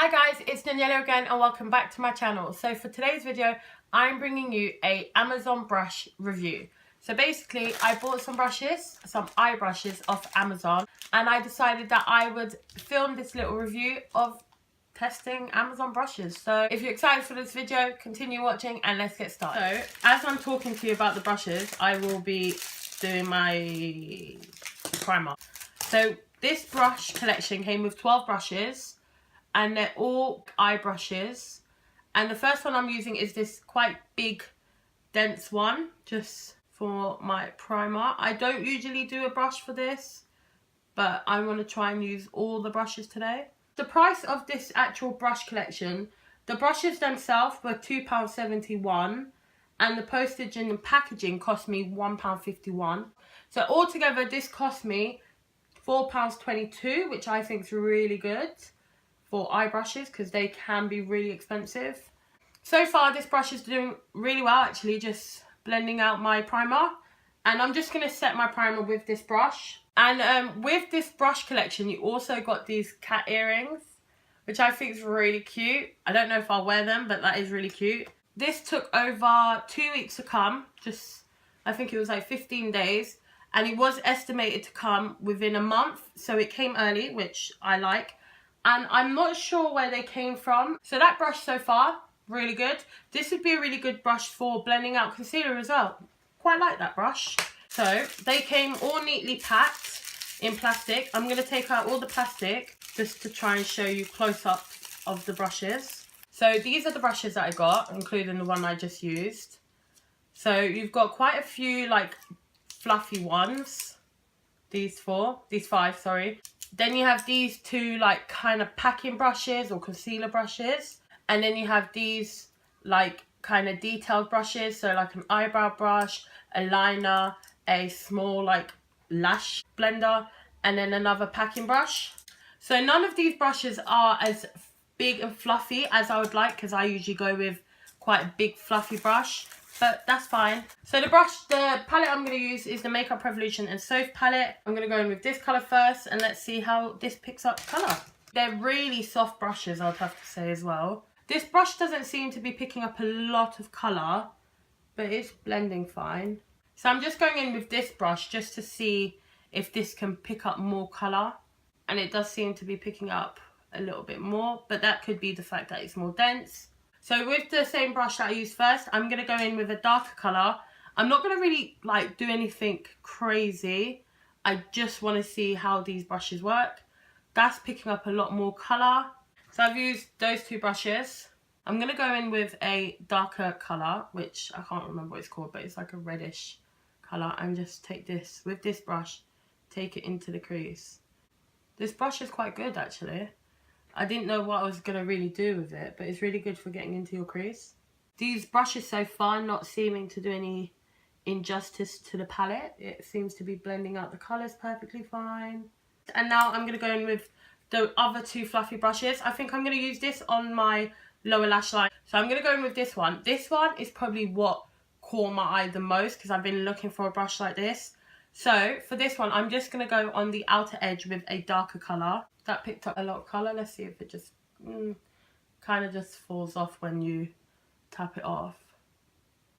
Hi guys, it's Daniela again and welcome back to my channel. So for today's video, I'm bringing you a Amazon brush review. So basically, I bought some brushes, some eye brushes off Amazon, and I decided that I would film this little review of testing Amazon brushes. So if you're excited for this video, continue watching and let's get started. So as I'm talking to you about the brushes, I will be doing my primer. So this brush collection came with 12 brushes. And they're all eye brushes. And the first one I'm using is this quite big, dense one, just for my primer. I don't usually do a brush for this, but I'm going to try and use all the brushes today. The price of this actual brush collection, the brushes themselves were £2.71, and the postage and the packaging cost me £1.51. So altogether, this cost me £4.22, which I think is really good for eye brushes because they can be really expensive. So far this brush is doing really well, actually, just blending out my primer, and I'm just going to set my primer with this brush. And with this brush collection you also got these cat earrings, which I think is really cute. I don't know if I'll wear them, but that is really cute. This took over 2 weeks to come, just I think it was like 15 days, and it was estimated to come within a month, so it came early, which I like. And I'm not sure where they came from. So that brush so far, really good. This would be a really good brush for blending out concealer as well. Quite like that brush. So they came all neatly packed in plastic. I'm going to take out all the plastic just to try and show you close up of the brushes. So these are the brushes that I got, including the one I just used. So you've got quite a few like fluffy ones. These five, sorry. Then you have these two like kind of packing brushes or concealer brushes. And then you have these like kind of detailed brushes. So like an eyebrow brush, a liner, a small like lash blender, and then another packing brush. So none of these brushes are as big and fluffy as I would like, because I usually go with quite a big fluffy brush. But that's fine. So the palette I'm going to use is the Makeup Revolution and Soph palette. I'm going to go in with this colour first, and let's see how this picks up colour. They're really soft brushes, I'd have to say as well. This brush doesn't seem to be picking up a lot of colour, but it's blending fine. So I'm just going in with this brush just to see if this can pick up more colour. And it does seem to be picking up a little bit more, but that could be the fact that it's more dense. So with the same brush that I used first, I'm going to go in with a darker colour. I'm not going to really like do anything crazy. I just want to see how these brushes work. That's picking up a lot more colour. So I've used those two brushes. I'm going to go in with a darker colour, which I can't remember what it's called, but it's like a reddish colour. And just take this, with this brush, take it into the crease. This brush is quite good, actually. I didn't know what I was going to really do with it, but it's really good for getting into your crease. These brushes so far not seeming to do any injustice to the palette. It seems to be blending out the colours perfectly fine. And now I'm going to go in with the other two fluffy brushes. I think I'm going to use this on my lower lash line. So I'm going to go in with this one. This one is probably what caught my eye the most, because I've been looking for a brush like this. So for this one, I'm just going to go on the outer edge with a darker colour. That picked up a lot of colour. Let's see if it just kind of just falls off when you tap it off.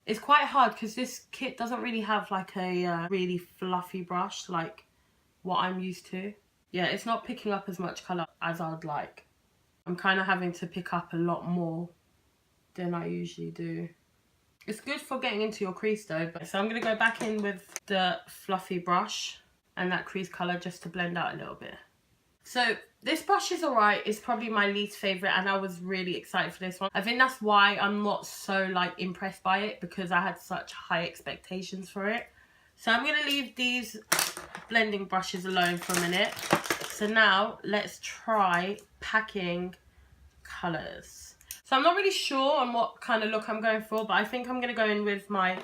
It's quite hard because this kit doesn't really have like a really fluffy brush like what I'm used to. Yeah, it's not picking up as much colour as I would like. I'm kind of having to pick up a lot more than I usually do. It's good for getting into your crease though. So I'm going to go back in with the fluffy brush and that crease colour just to blend out a little bit. So this brush is alright. It's probably my least favourite, and I was really excited for this one. I think that's why I'm not so like impressed by it, because I had such high expectations for it. So I'm going to leave these blending brushes alone for a minute. So now let's try packing colours. So I'm not really sure on what kind of look I'm going for, but I think I'm going to go in with my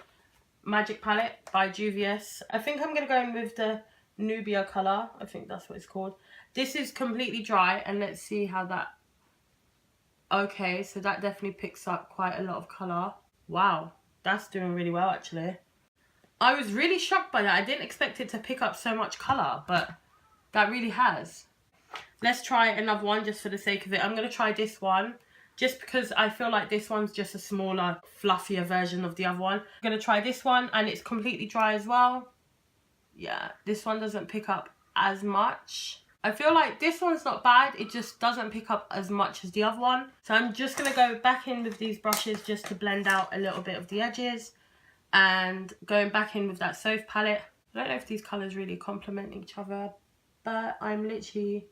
Magic palette by Juvia. I think I'm going to go in with the Nubia colour. I think that's what it's called. This is completely dry, and let's see how that... Okay, so that definitely picks up quite a lot of colour. Wow, that's doing really well, actually. I was really shocked by that. I didn't expect it to pick up so much colour, but that really has. Let's try another one just for the sake of it. I'm going to try this one just because I feel like this one's just a smaller, fluffier version of the other one. I'm going to try this one, and it's completely dry as well. Yeah, this one doesn't pick up as much. I feel like this one's not bad, it just doesn't pick up as much as the other one. So I'm just going to go back in with these brushes just to blend out a little bit of the edges. And going back in with that Soph palette. I don't know if these colours really complement each other, but I'm literally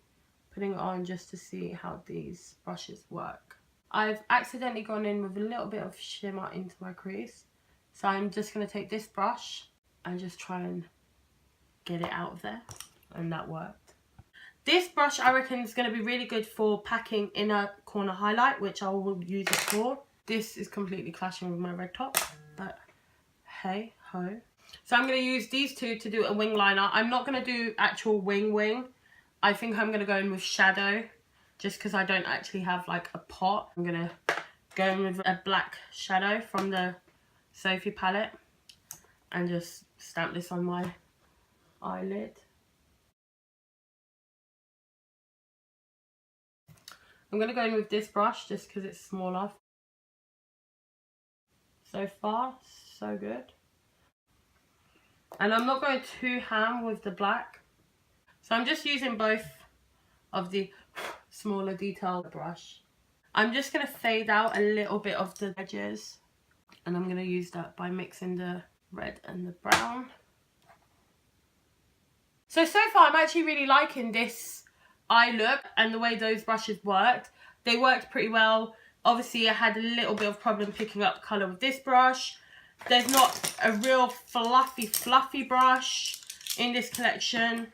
putting it on just to see how these brushes work. I've accidentally gone in with a little bit of shimmer into my crease. So I'm just going to take this brush and just try and get it out of there. And that worked. This brush I reckon is going to be really good for packing inner corner highlight, which I will use it for. This is completely clashing with my red top, but hey ho. So I'm going to use these two to do a wing liner. I'm not going to do actual wing. I think I'm going to go in with shadow, just because I don't actually have like a pot. I'm going to go in with a black shadow from the Sophie palette and just stamp this on my eyelid. I'm going to go in with this brush just because it's smaller. So far, so good. And I'm not going too ham with the black. So I'm just using both of the smaller detail brush. I'm just going to fade out a little bit of the edges. And I'm going to use that by mixing the red and the brown. So far I'm actually really liking this eye look and the way those brushes worked. They worked pretty well. Obviously I had a little bit of problem picking up colour with this brush. There's not a real fluffy brush in this collection,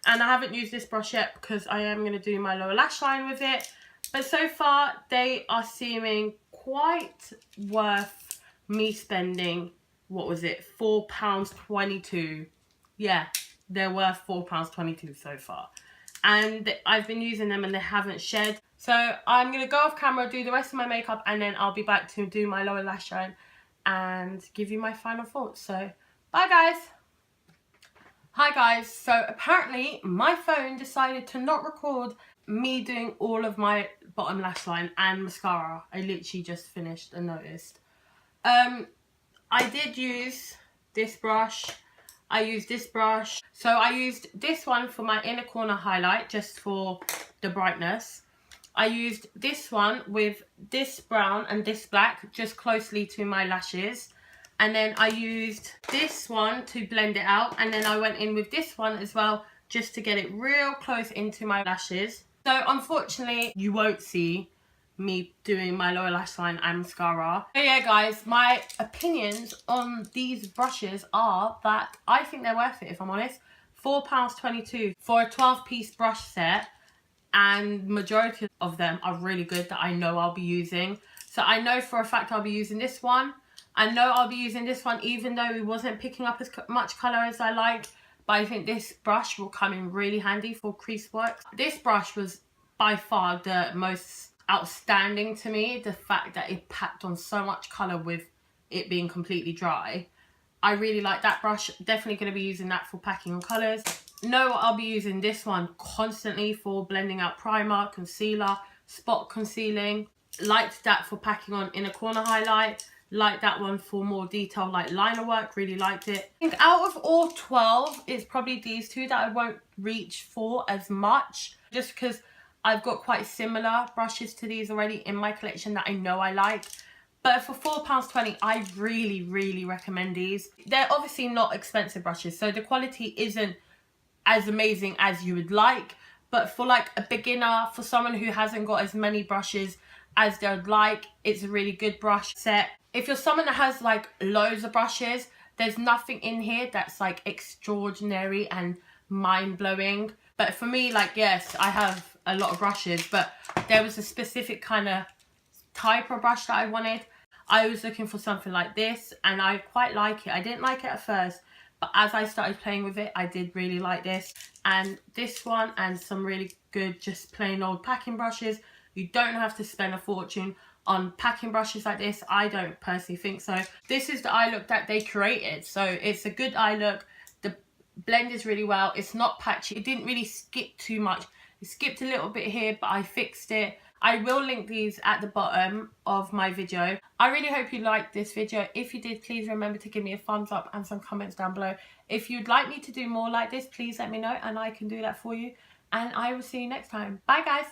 and I haven't used this brush yet because I am going to do my lower lash line with it. But so far they are seeming quite worth me spending, what was it, £4.22. Yeah, they're worth £4.22 so far. And I've been using them and they haven't shed. So I'm going to go off camera, do the rest of my makeup, and then I'll be back to do my lower lash line and give you my final thoughts. So bye guys. Hi guys. So apparently my phone decided to not record me doing all of my bottom lash line and mascara. I literally just finished and noticed. I did use this brush. I used this brush. So I used this one for my inner corner highlight, just for the brightness. I used this one with this brown and this black, just closely to my lashes. And then I used this one to blend it out. And then I went in with this one as well, just to get it real close into my lashes. So unfortunately, you won't see me doing my lower lash line and mascara. So yeah guys, my opinions on these brushes are that I think they're worth it, if I'm honest. £4.22 for a 12-piece brush set, and majority of them are really good that I know I'll be using. So I know for a fact I'll be using this one. I know I'll be using this one even though it wasn't picking up as much colour as I like. But I think this brush will come in really handy for crease work. This brush was by far the most outstanding to me. The fact that it packed on so much colour with it being completely dry. I really like that brush. Definitely going to be using that for packing on colours. No, I'll be using this one constantly for blending out primer, concealer, spot concealing. Liked that for packing on inner corner highlight. Like that one for more detail like liner work. Really liked it. I think out of all 12, it's probably these two that I won't reach for as much, just because I've got quite similar brushes to these already in my collection that I know I like. But for £4.20, I really recommend these. They're obviously not expensive brushes, so the quality isn't as amazing as you would like. But for like a beginner, for someone who hasn't got as many brushes as they'd like, it's a really good brush set. If you're someone that has like loads of brushes, there's nothing in here that's like extraordinary and mind-blowing. But for me, like, yes, I have a lot of brushes, but there was a specific kind of type of brush that I wanted. I was looking for something like this, and I quite like it. I didn't like it at first, but as I started playing with it, I did really like this. And this one, and some really good just plain old packing brushes. You don't have to spend a fortune on packing brushes like this. I don't personally think so. This is the eye look that they created, so it's a good eye look. The blend is really well. It's not patchy. It didn't really skip too much skipped a little bit here, but I fixed it. I will link these at the bottom of my video. I really hope you liked this video. If you did, please remember to give me a thumbs up and some comments down below. If you'd like me to do more like this, please let me know and I can do that for you. And I will see you next time. Bye guys.